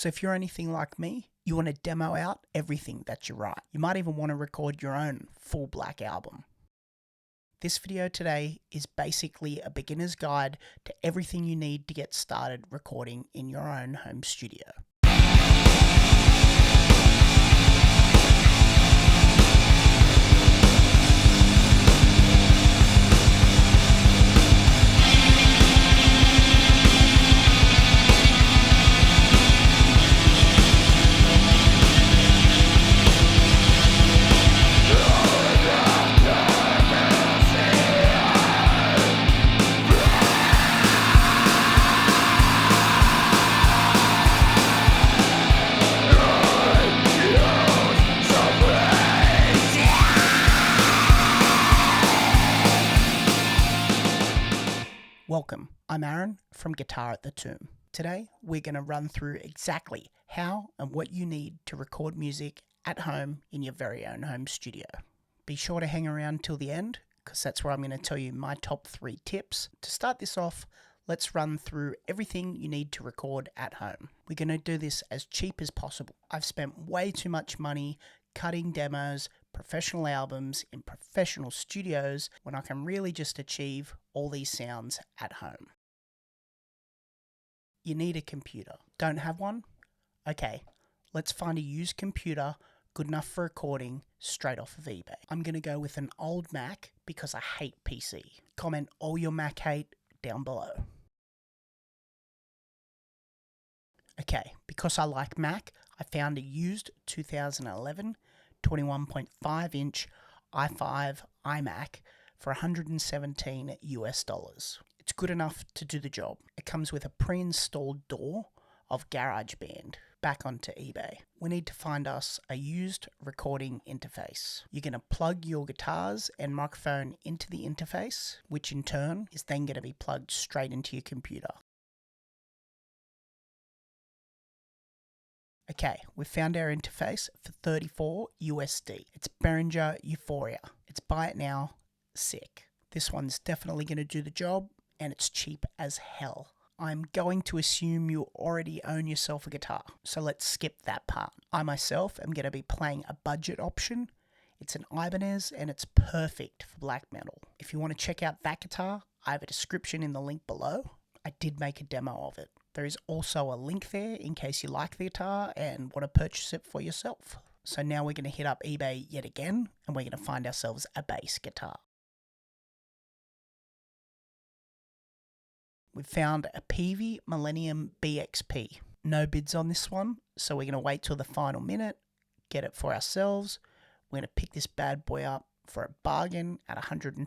So if you're anything like me, you want to demo out everything that you write. You might even want to record your own full black album. This video today is basically a beginner's guide to everything you need to get started recording in your own home studio. Welcome, I'm Aaron from Guitar at the Tomb. Today we're going to run through exactly how and what you need to record music at home in your very own home studio. Be sure to hang around till the end because that's where I'm going to tell you my top 3 tips. To start this off, let's run through everything you need to record at home. We're going to do this as cheap as possible. I've spent way too much money cutting demos, professional albums in professional studios when I can really just achieve all these sounds at home. You need a computer. Don't have one? Okay, let's find a used computer good enough for recording straight off of eBay. I'm going to go with an old Mac because I hate PC. Comment all your Mac hate down below. Okay, because I like Mac, I found a used 2011 21.5 inch i5 iMac for $117 US. It's good enough to do the job. It comes with a pre-installed DAW of GarageBand. Back onto eBay. We need to find us a used recording interface. You're going to plug your guitars and microphone into the interface, which in turn is then going to be plugged straight into your computer. Okay, we found our interface for $34 USD. It's Behringer Euphoria. It's buy it now, sick. This one's definitely going to do the job and it's cheap as hell. I'm going to assume you already own yourself a guitar, so let's skip that part. I myself am going to be playing a budget option. It's an Ibanez and it's perfect for black metal. If you want to check out that guitar, I have a description in the link below. I did make a demo of it. There is also a link there in case you like the guitar and want to purchase it for yourself. So now we're going to hit up eBay yet again and we're going to find ourselves a bass guitar. We've found a Peavey Millennium BXP. No bids on this one, so we're going to wait till the final minute, get it for ourselves. We're going to pick this bad boy up for a bargain at $125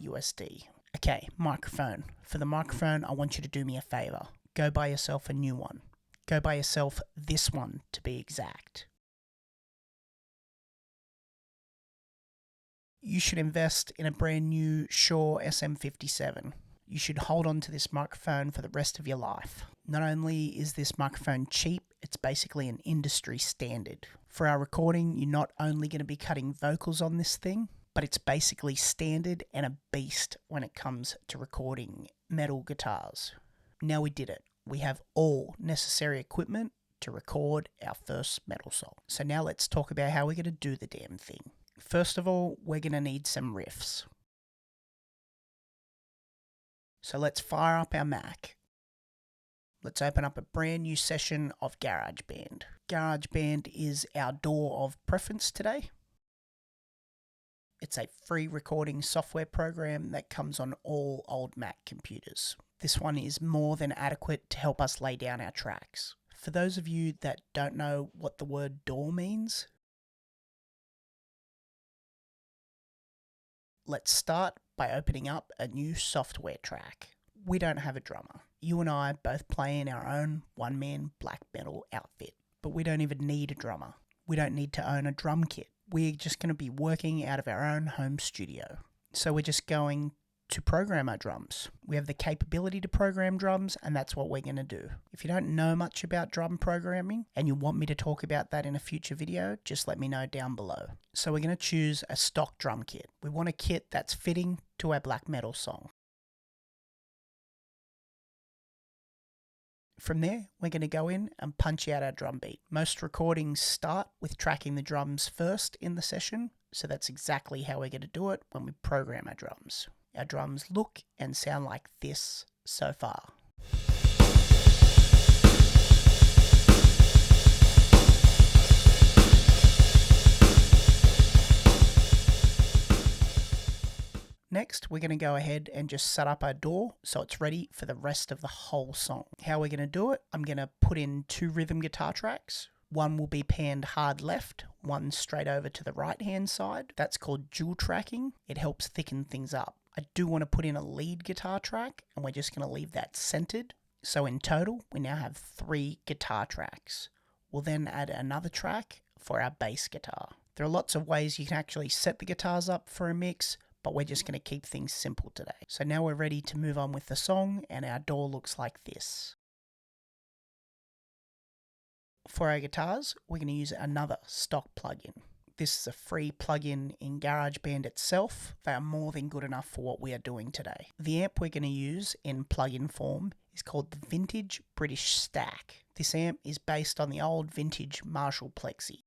USD. Okay, microphone. For the microphone, I want you to do me a favor. Go buy yourself a new one. Go buy yourself this one to be exact. You should invest in a brand new Shure SM57. You should hold on to this microphone for the rest of your life. Not only is this microphone cheap, it's basically an industry standard. For our recording, you're not only going to be cutting vocals on this thing, but it's basically standard and a beast when it comes to recording metal guitars. Now we did it. We have all necessary equipment to record our first metal song. So now let's talk about how we're going to do the damn thing. First of all, we're going to need some riffs. So let's fire up our Mac. Let's open up a brand new session of GarageBand. GarageBand is our DAW of preference today. It's a free recording software program that comes on all old Mac computers. This one is more than adequate to help us lay down our tracks. For those of you that don't know what the word DAW means, let's start by opening up a new software track. We don't have a drummer. You and I both play in our own one-man black metal outfit, but we don't even need a drummer. We don't need to own a drum kit. We're just going to be working out of our own home studio. So we're just going to program our drums. We have the capability to program drums, and that's what we're going to do. If you don't know much about drum programming and you want me to talk about that in a future video, just let me know down below. So we're going to choose a stock drum kit. We want a kit that's fitting to our black metal song. From there, we're going to go in and punch out our drum beat. Most recordings start with tracking the drums first in the session, so that's exactly how we're going to do it when we program our drums. Our drums look and sound like this so far. Next, we're going to go ahead and just set up our DAW so it's ready for the rest of the whole song. How we're going to do it, I'm going to put in 2 rhythm guitar tracks. One will be panned hard left, one straight over to the right hand side. That's called dual tracking. It helps thicken things up. I do want to put in a lead guitar track, and we're just going to leave that centered. So in total, we now have 3 guitar tracks. We'll then add another track for our bass guitar. There are lots of ways you can actually set the guitars up for a mix, but we're just going to keep things simple today. So now we're ready to move on with the song, and our DAW looks like this. For our guitars, we're going to use another stock plugin. This is a free plugin in GarageBand itself. They are more than good enough for what we are doing today. The amp we're going to use in plugin form is called the Vintage British Stack. This amp is based on the old vintage Marshall PLEXI.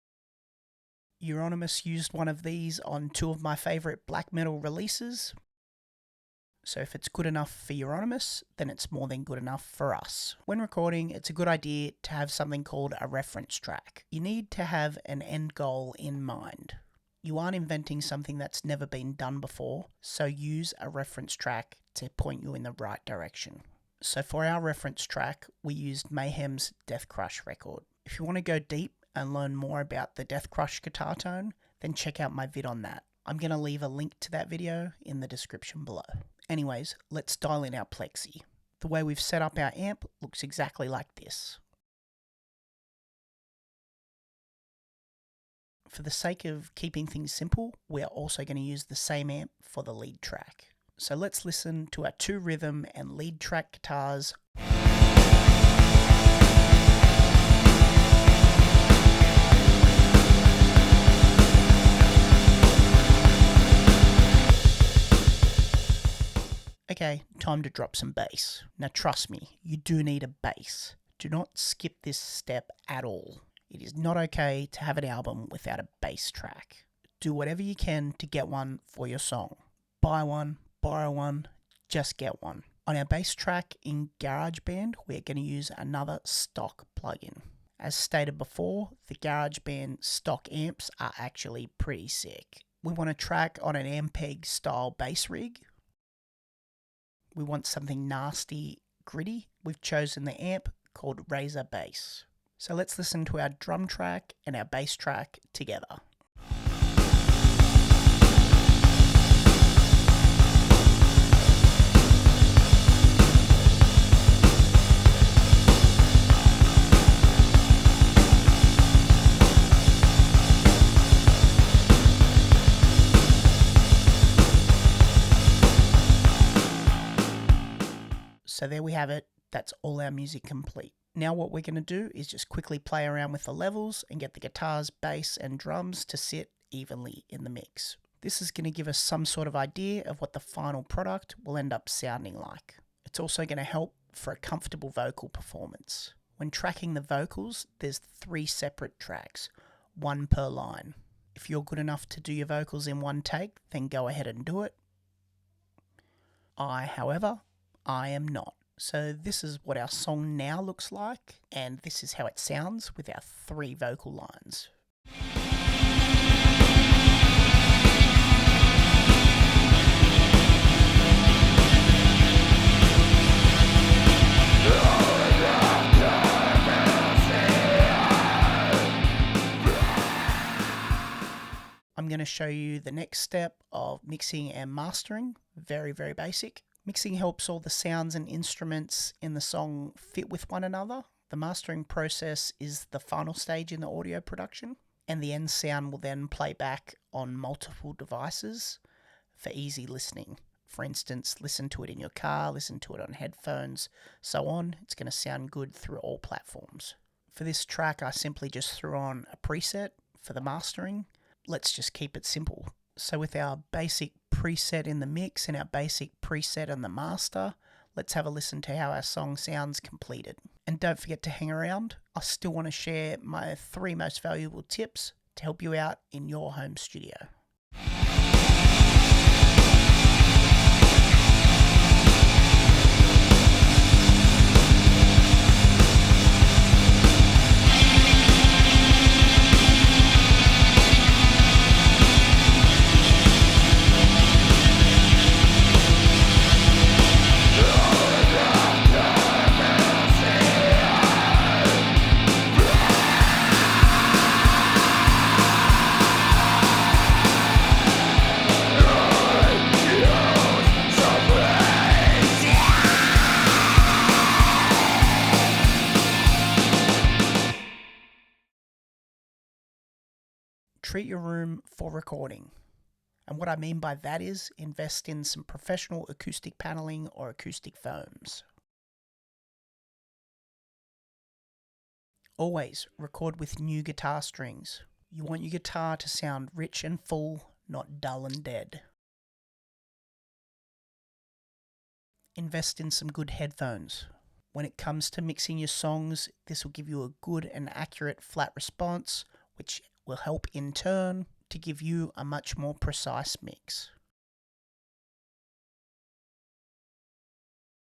Euronymous used one of these on 2 of my favourite black metal releases. So if it's good enough for Euronymous, then it's more than good enough for us. When recording, it's a good idea to have something called a reference track. You need to have an end goal in mind. You aren't inventing something that's never been done before, so use a reference track to point you in the right direction. So for our reference track, we used Mayhem's Death Crush record. If you want to go deep and learn more about the Death Crush guitar tone, then check out my vid on that. I'm going to leave a link to that video in the description below. Anyways, let's dial in our PLEXI. The way we've set up our amp looks exactly like this. For the sake of keeping things simple, we are also going to use the same amp for the lead track. So let's listen to our 2 rhythm and lead track guitars. Okay, time to drop some bass. Now trust me, you do need a bass. Do not skip this step at all. It is not okay to have an album without a bass track. Do whatever you can to get one for your song. Buy one, borrow one, just get one. On our bass track in GarageBand, we're going to use another stock plugin. As stated before, the GarageBand stock amps are actually pretty sick. We want to track on an Ampeg style bass rig. We want something nasty, gritty. We've chosen the amp called Razor Bass. So let's listen to our drum track and our bass track together. So there we have it, that's all our music complete. Now what we're going to do is just quickly play around with the levels and get the guitars, bass and drums to sit evenly in the mix. This is going to give us some sort of idea of what the final product will end up sounding like. It's also going to help for a comfortable vocal performance. When tracking the vocals, there's 3 separate tracks, 1 per line. If you're good enough to do your vocals in 1 take, then go ahead and do it. However, I am not. So this is what our song now looks like, and this is how it sounds with our 3 vocal lines. I'm going to show you the next step of mixing and mastering. Very, very basic. Mixing helps all the sounds and instruments in the song fit with one another. The mastering process is the final stage in the audio production, and the end sound will then play back on multiple devices for easy listening. For instance, listen to it in your car, listen to it on headphones, so on. It's going to sound good through all platforms. For this track, I simply just threw on a preset for the mastering. Let's just keep it simple. So with our basic preset in the mix and our basic preset on the master, let's have a listen to how our song sounds completed. And don't forget to hang around. I still want to share my 3 most valuable tips to help you out in your home studio. Treat your room for recording. And what I mean by that is invest in some professional acoustic paneling or acoustic foams. Always record with new guitar strings. You want your guitar to sound rich and full, not dull and dead. Invest in some good headphones. When it comes to mixing your songs, this will give you a good and accurate flat response, which will help in turn to give you a much more precise mix.